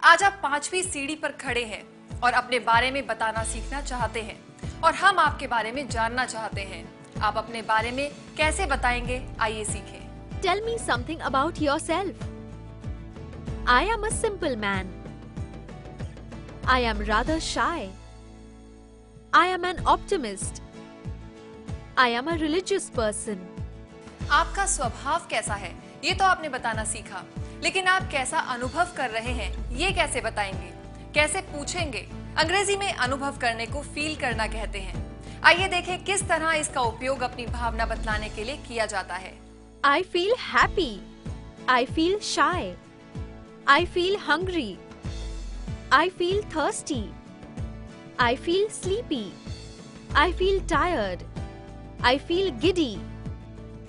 आज आप 5वीं सीढ़ी पर खड़े हैं और अपने बारे में बताना सीखना चाहते हैं और हम आपके बारे में जानना चाहते हैं। आप अपने बारे में कैसे बताएंगे, आइए सीखें। Tell me something about yourself. I am a simple man. I am rather shy. I am an optimist. I am a religious person. आपका स्वभाव कैसा है ये तो आपने बताना सीखा, लेकिन आप कैसा अनुभव कर रहे हैं ये कैसे बताएंगे, कैसे पूछेंगे? अंग्रेजी में अनुभव करने को फील करना कहते हैं। आइए देखें किस तरह इसका उपयोग अपनी भावना बतलाने के लिए किया जाता है। I feel happy. I feel shy. I feel hungry. I feel thirsty. I feel sleepy. I feel tired. I feel giddy.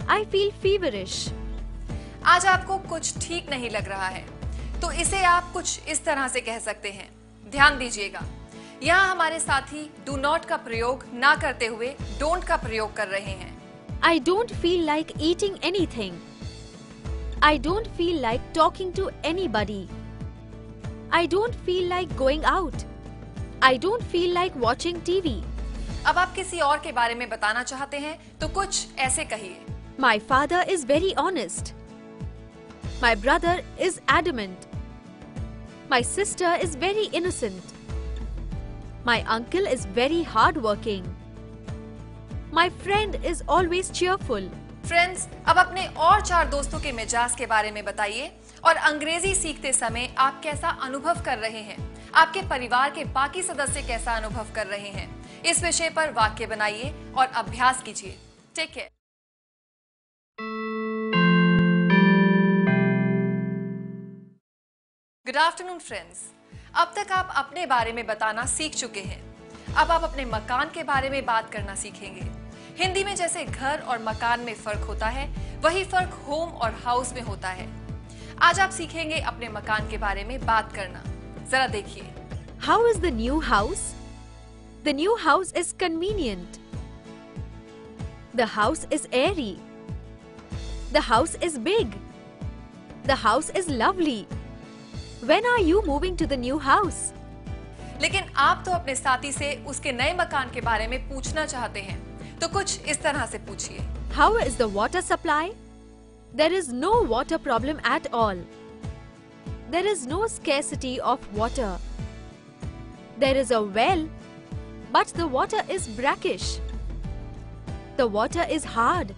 I feel feverish. आज आपको कुछ ठीक नहीं लग रहा है तो इसे आप कुछ इस तरह से कह सकते हैं। ध्यान दीजिएगा, यहाँ हमारे साथी डू नॉट का प्रयोग ना करते हुए डोंट का प्रयोग कर रहे हैं। I don't feel like eating anything. I don't feel like talking to anybody. I don't feel like going out. I don't feel like watching TV. अब आप किसी और के बारे में बताना चाहते हैं तो कुछ ऐसे कहिए। My father is very honest. My brother is adamant. My sister is very innocent. My uncle is very hardworking. My friend is always cheerful. Friends, अब अपने और 4 दोस्तों के मिजाज के बारे में बताइए और अंग्रेजी सीखते समय आप कैसा अनुभव कर रहे हैं, आपके परिवार के बाकी सदस्य कैसा अनुभव कर रहे हैं। इस विषय पर वाक्य बनाइए और अभ्यास कीजिए। Take care. Good afternoon friends. अब तक आप अपने बारे में बताना सीख चुके हैं। अब आप अपने मकान के बारे में बात करना सीखेंगे। हिंदी में जैसे घर और मकान में फर्क होता है, वही फर्क होम और हाउस में होता है। आज आप सीखेंगे अपने मकान के बारे में बात करना। जरा देखिए। How is the new house? The new house is convenient. The house is airy. The house is big. The house is lovely. When are you moving to the new house? लेकिन आप तो अपने साथी से उसके नए मकान के बारे में पूछना चाहते हैं, तो कुछ इस तरह से पूछिए। How is the water supply? There is no water problem at all. There is no scarcity of water. There is a well, but the water is brackish. The water is hard.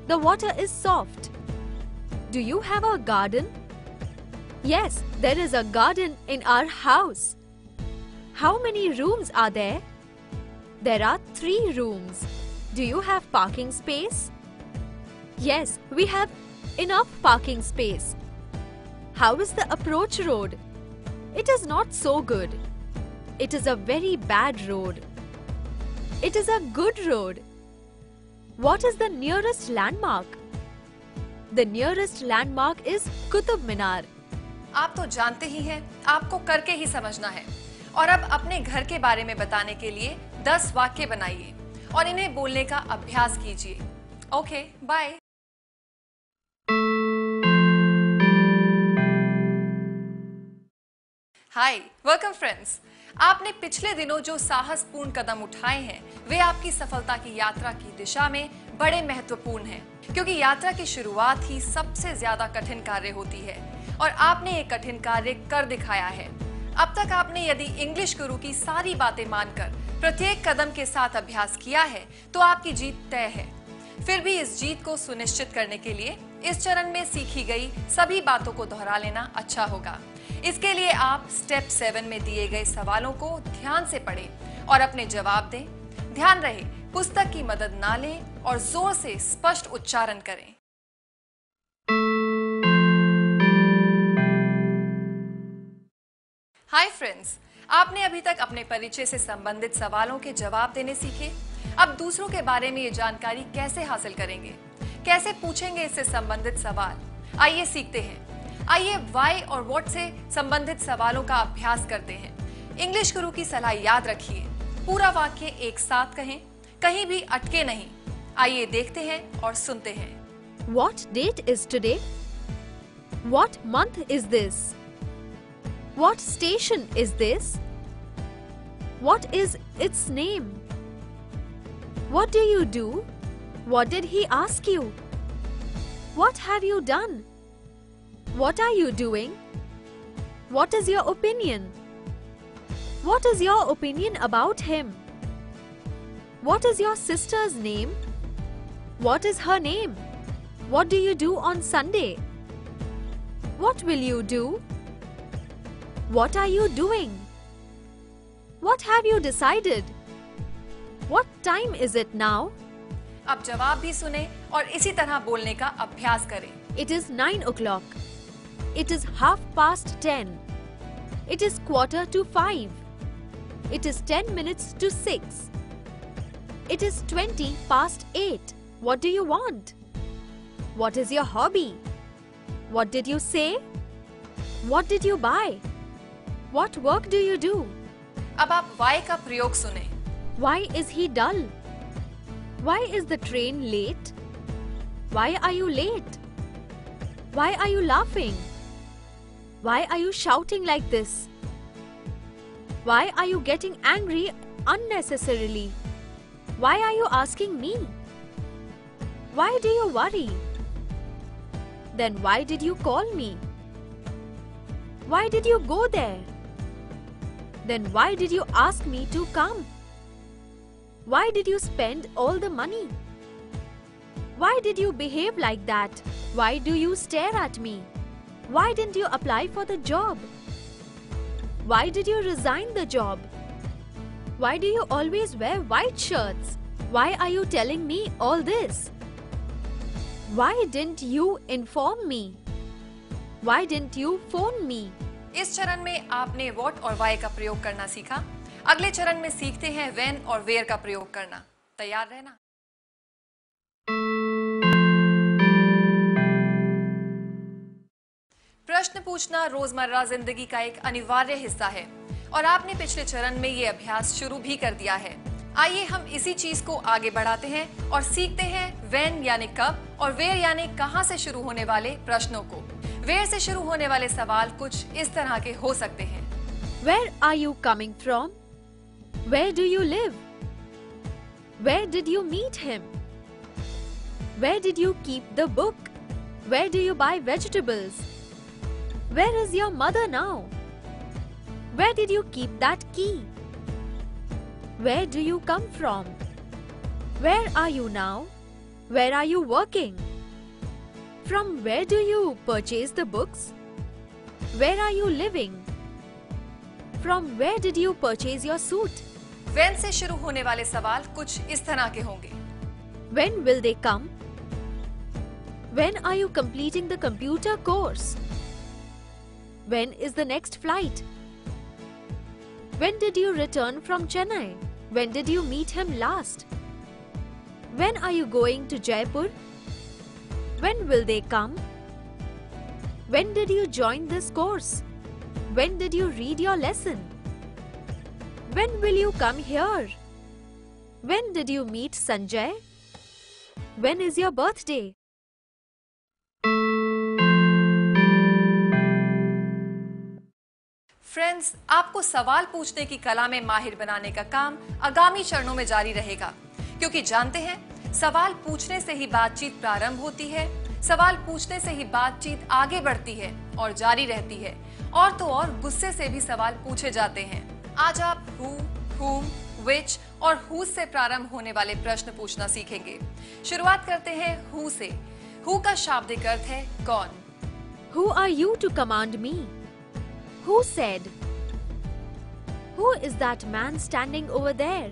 The water is soft. Do you have a garden? Yes, there is a garden in our house. How many rooms are there? There are 3 rooms. Do you have parking space? Yes, we have enough parking space. How is the approach road? It is not so good. It is a very bad road. It is a good road. What is the nearest landmark? The nearest landmark is Qutub Minar. आप तो जानते ही हैं, आपको करके ही समझना है। और अब अपने घर के बारे में बताने के लिए 10 वाक्य बनाइए और इन्हें बोलने का अभ्यास कीजिए। Okay, bye. Hi, welcome friends. आपने पिछले दिनों जो साहसपूर्ण कदम उठाए हैं, वे आपकी सफलता की यात्रा की दिशा में बड़े महत्वपूर्ण हैं, क्योंकि यात्रा की शुरुआत ही सबसे ज्यादा कठिन कार्य होती है और आपने ये कठिन कार्य कर दिखाया है। अब तक आपने यदि इंग्लिश गुरु की सारी बातें मानकर प्रत्येक कदम के साथ अभ्यास किया है तो आपकी जीत तय है। फिर भी इस जीत को सुनिश्चित करने के लिए इस चरण में सीखी गई सभी बातों को दोहरा लेना अच्छा होगा। इसके लिए आप स्टेप 7 में दिए गए सवालों को ध्यान से पढ़ें और अपने जवाब दें। ध्यान रहे, पुस्तक की मदद ना लें और जोर से स्पष्ट उच्चारण करें। हाय फ्रेंड्स, आपने अभी तक अपने परिचय से संबंधित सवालों के जवाब देने सीखे। अब दूसरों के बारे में ये जानकारी कैसे हासिल करेंगे, कैसे पूछेंगे इससे संबंधित सवाल, आइए सीखते हैं। आइए व्हाई और व्हाट से संबंधित सवालों का अभ्यास करते हैं। इंग्लिश गुरु की सलाह याद रखिए, पूरा वाक्य एक साथ कहें, कहीं भी अटके नहीं। आइए देखते हैं और सुनते हैं। What date is today? What month is this? What station is this? What is its name? What do you do? What did he ask you? What have you done? What are you doing? What is your opinion? What is your opinion about him? What is your sister's name? What is her name? What do you do on Sunday? What will you do? What are you doing? What have you decided? What time is it now? अब जवाब भी सुने और इसी तरह बोलने का अभ्यास करें। It is 9 o'clock. It is 10:30. It is 4:45. It is 10 minutes to 6. It is 20 past 8. What do you want? What is your hobby? What did you say? What did you buy? What work do you do? अब आप why का प्रयोग सुने। Why is he dull? Why is the train late? Why are you late? Why are you laughing? Why are you shouting like this? Why are you getting angry unnecessarily? Why are you asking me? Why do you worry? Then why did you call me? Why did you go there? Then why did you ask me to come? Why did you spend all the money? Why did you behave like that? Why do you stare at me? Why didn't you apply for the job? Why did you resign the job? Why do you always wear white shirts? Why are you telling me all this? Why didn't you inform me? Why didn't you phone me? इस चरण में आपने what और why का प्रयोग करना सीखा। अगले चरण में सीखते हैं when और where का प्रयोग करना। तैयार रहना। प्रश्न पूछना रोजमर्रा जिंदगी का एक अनिवार्य हिस्सा है और आपने पिछले चरण में ये अभ्यास शुरू भी कर दिया है। आइए हम इसी चीज को आगे बढ़ाते हैं और सीखते हैं when यानी कब और where यानी कहां से शुरू होने वाले प्रश्नों को। where से शुरू होने वाले सवाल कुछ इस तरह के हो सकते हैं। Where are you coming from? Where do you live? Where did you meet him? Where did you keep the book? Where do you buy vegetables? Where is your mother now? Where did you keep that key? Where do you come from? Where are you now? Where are you working? From where do you purchase the books? Where are you living? From where did you purchase your suit? when से शुरू होने वाले सवाल कुछ इस तरह के होंगे। When will they come? When are you completing the computer course? When is the next flight? When did you return from Chennai? When did you meet him last? When are you going to Jaipur? When will they come? When did you join this course? When did you read your lesson? When will you come here? When did you meet Sanjay? When is your birthday? Friends, आपको सवाल पूछने की कला में माहिर बनाने का काम आगामी चरणों में जारी रहेगा, क्योंकि जानते हैं सवाल पूछने से ही बातचीत प्रारंभ होती है, सवाल पूछने से ही बातचीत आगे बढ़ती है और जारी रहती है, और तो और गुस्से से भी सवाल पूछे जाते हैं। आज आप who, whom, which और whose से प्रारंभ होने वाले प्रश्न पूछना सीखेंगे। शुरुआत करते हैं who से। who का शाब्दिक अर्थ है कौन। Who are you to command me? Who said? Who is that man standing over there?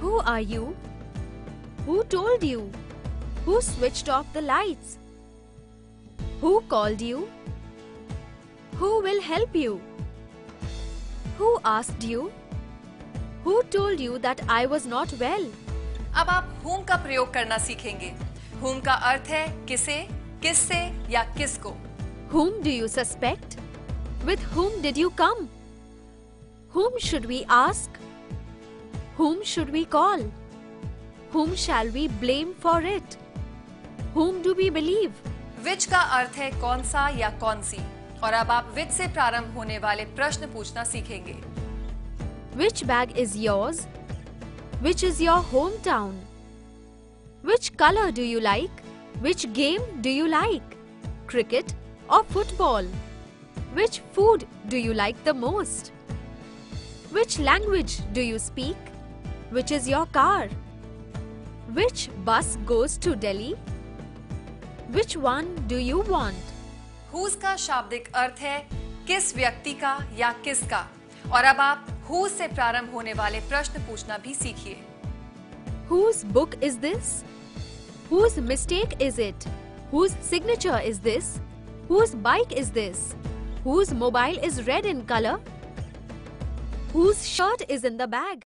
Who are you? Who told you? Who switched off the lights? Who called you? Who will help you? Who asked you? Who told you that I was not well? अब आप whom का प्रयोग करना सीखेंगे। whom का अर्थ है किसे, किससे या किसको। Whom do you suspect? With whom did you come? Whom should we ask? Whom should we call? Whom shall we blame for it? Whom do we believe? which का अर्थ है कौन सा या कौन सी और अब आप विच से प्रारंभ होने वाले प्रश्न पूछना सीखेंगे। Which bag is yours? Which is your hometown? Which color do you like? Which game do you like? Cricket or football? Which food do you like the most? Which language do you speak? Which is your car? Which bus goes to Delhi? Which one do you want? Whose का शाब्दिक अर्थ है किस व्यक्ति का या किसका। और अब आप whose से प्रारंभ होने वाले प्रश्न पूछना भी सीखिए। Whose book is this? Whose mistake is it? Whose signature is this? Whose bike is this? Whose mobile is red in color? Whose shirt is in the bag?